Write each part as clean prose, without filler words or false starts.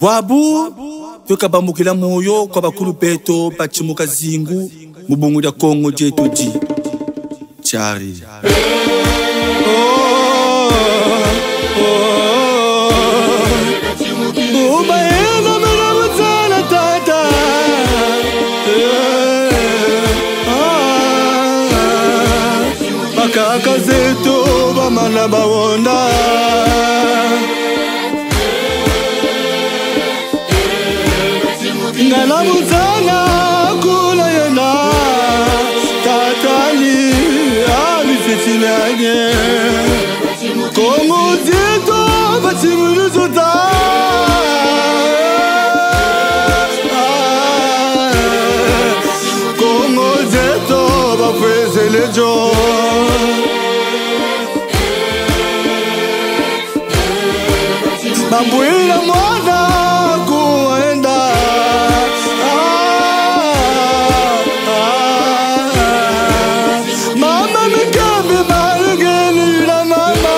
Wabu tukabambukila moyo kwa bakulu beto bachimuka zingu mubungu lya Kongo jetu ji chari ubayena mena mutana tata bakaka zetu bamana bawonda ngala mutana kula yena tatani abifitilange Kongo zetu batimuluzuta Kongo zetu bafwezelejo bambwila mwana kuenda mama mikambi malugeni la mama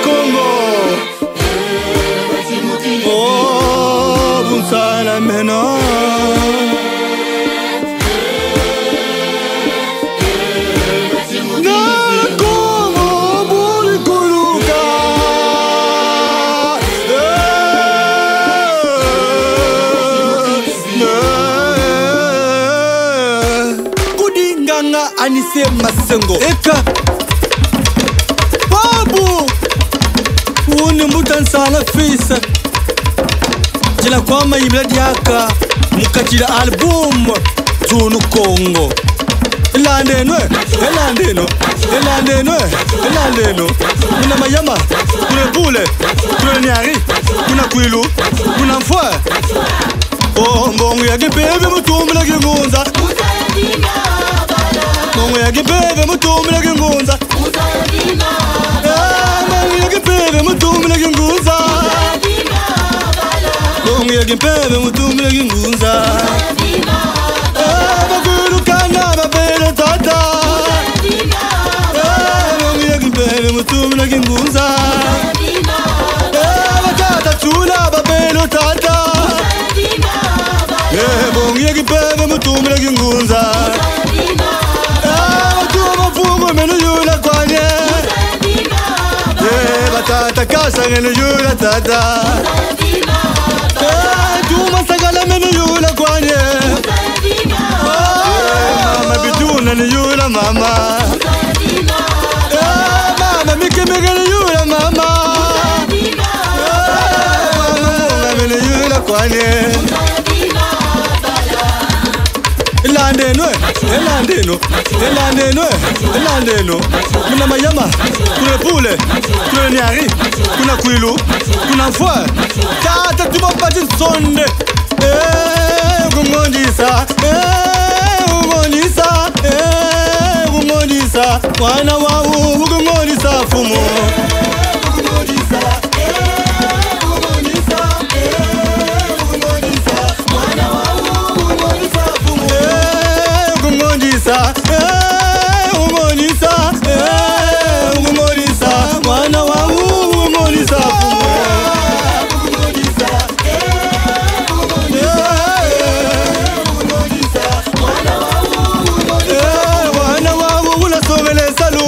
Kongo oh bunsana meno Anise Masengo Eka Babu Uni mutansana fisa Jila kwa maimladi yaka Mukachila album Tunu Kongo Elandeno Kuna mayama Kuna bule Kuna nyari Kuna kwilu Kuna mfwa Oh mbongu ya kipebe mutumila kingunza Mongo ya kipeve mutumila kingunza Mongo ya kipeve mutumila kingunza Mongo ya kipeve mutumila kingunza Bakulukana babele tata Mongo ya kipeve mutumila kingunza Batata chula babele tata Mongo ya kipeve mutumila kingunza Batata kasa ngene yula tata Tuma sagala mene yula kwanye Mama biduna ni yula mama Mama mike mege ni yula mama Mama munga mene yula kwanye Elandeno Kuna mayama Kuna pule Kuna nyari Kuna kwilu Kuna mfwa Tata tumapati sonde Ugumondisa Ugumondisa Wana wawu Ugumondisa fumo Mwana wa umonisa Mwana wa ula sobele salu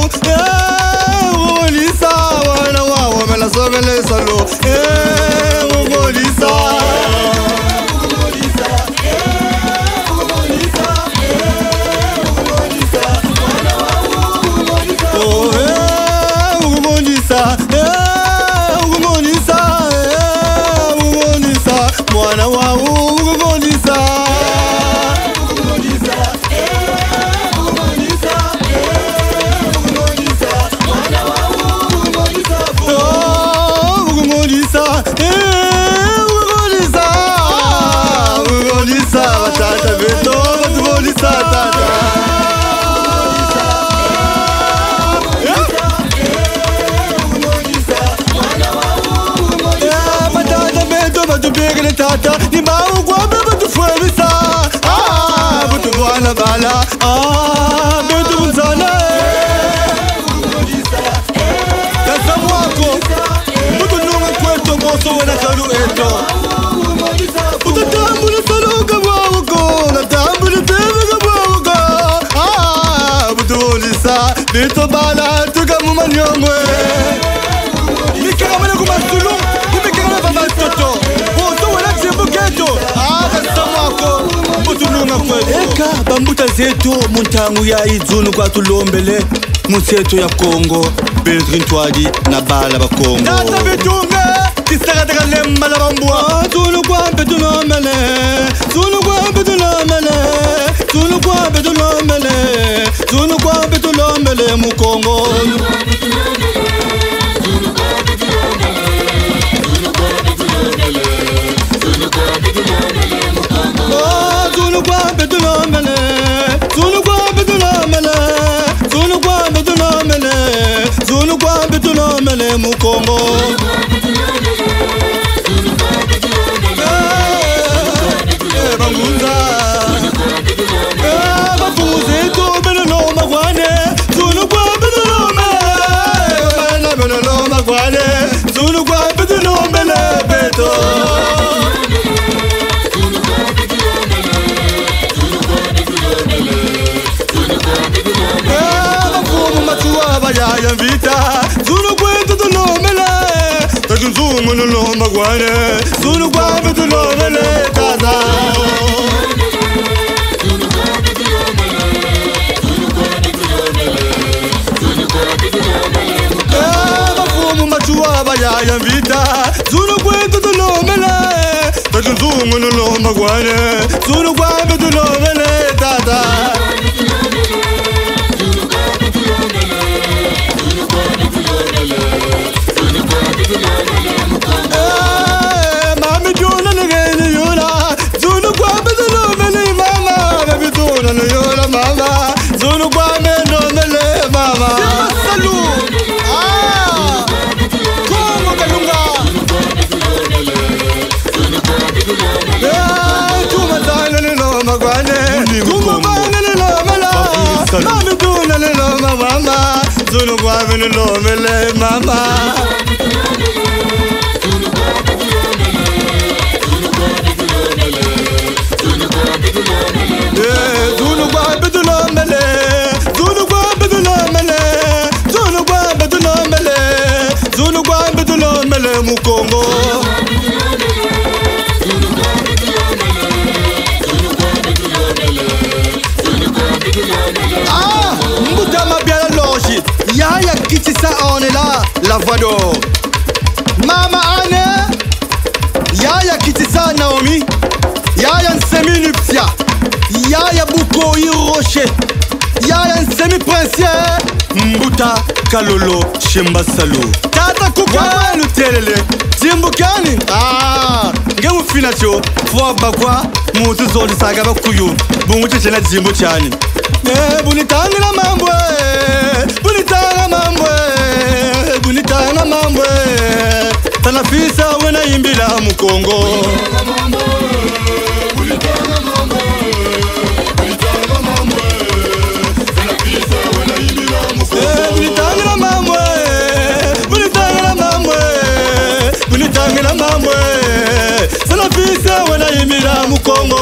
umonisa Mwana wa umela sobele salu umonisa Mwana wa umonisa Batata beto umonisa tata Batubegele tata ni mau kwa baba tufuelisa butu bwana bala betu bunzana Kasa mwako Mutu nunga kweto Boso wena kalu eto Utatambu na saluka wawako Natambu na tevega wawako Butulisa Bito bala tuka mumanyomwe Mikaramana kumasulu Mikaramana babatoto Boso wena chibuketo Kasamako Butulunga kweli Eka bambuta zetu Muntangu ya izunu kwa tulombele Museto ya Kongo Beltrin Twadi na bala ba Kongo Nata bitunga Tisakataka lemma la bambua Zulu kwa betunomele Zulu kwa betunomele Zulu kwa betunomele Zulu kwa betunomele mu Kongo Zulu kwa betunomele Zulu kwa betunomele Zulu kwa betunomele Zulu kwa betunomele mu Kongo Bangunza Bafuze to benelo magwane Zulu kwa betunomele Benelo magwane Zulu kwa betunomele beto Ya vita Zulu kwento to nomele Takunzumu no loma gwane Zulu kwento to nomele kaza Bafumu machua baya ya vita Zulu kwento to nomele Takunzumu no loma gwane Zulu kwento to nomele kaza Mami juna nigeni yula Zulu kwa betulo mele mama Baby tuna no yula mama Zulu kwa mendo mele mama Salu Kongo kalunga Tuma zana nilo magwane Tuma bana nilo mela Mami juna nilo mama Zulu kwa mendo mele mama Zulu kwa betunomele Zulu kwa betunomele Zulu kwa betunomele Zulu kwa betunomele mu Kongo Mbuta mabiala logi Yaya kitisa on est là La voix d'or Mama Anne Yaya kitisa Naomi Yaya nsemi nuptia Yaya buko Rocher Yaya nsemi princier Mbuta Kalolo Shemba Salu Tata kuka lutelele Jimbukani Ngemu fina cho Fwa bakwa Mutu zoli saga bakuyu Bungu chechena jimbu chani Bunitanga mambwe Bunitanga mambwe Bunitanga mambwe Tanafisa wena imbila mu Kongo Bunitanga mambwe Bunitanga mambwe Bunitanga mambwe Tanafisa wena imbila mu Kongo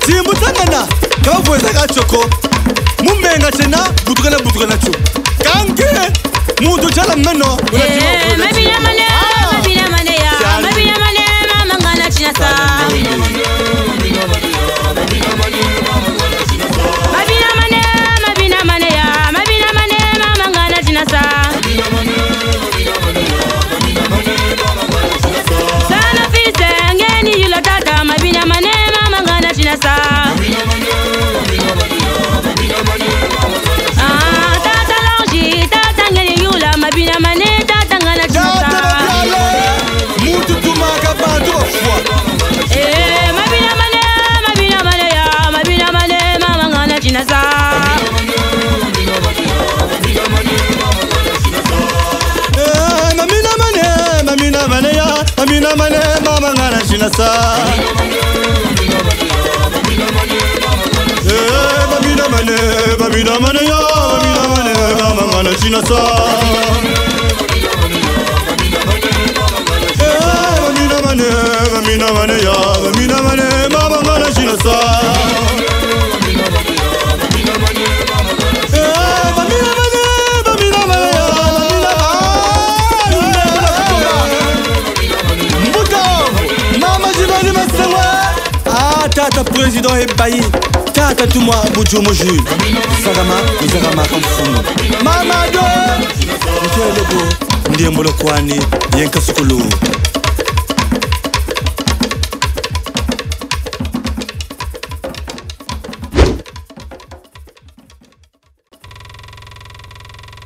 simbutangana kavweza kachoko mumenga tena butukana chu kange muntu chala meno mabina mane mama ngana chinasa Mamina mane mama ngana chinasa Mamina mane ya Mamina mane mama ngana chinasa Mamina mane ya Mamina mane mama ngana chinasa Tata président Ebayi, tata tout moi Boudjou Moju, Zagama Kamfumu, Mamado, Ndiembolo Kwani, Yenka Sukulu.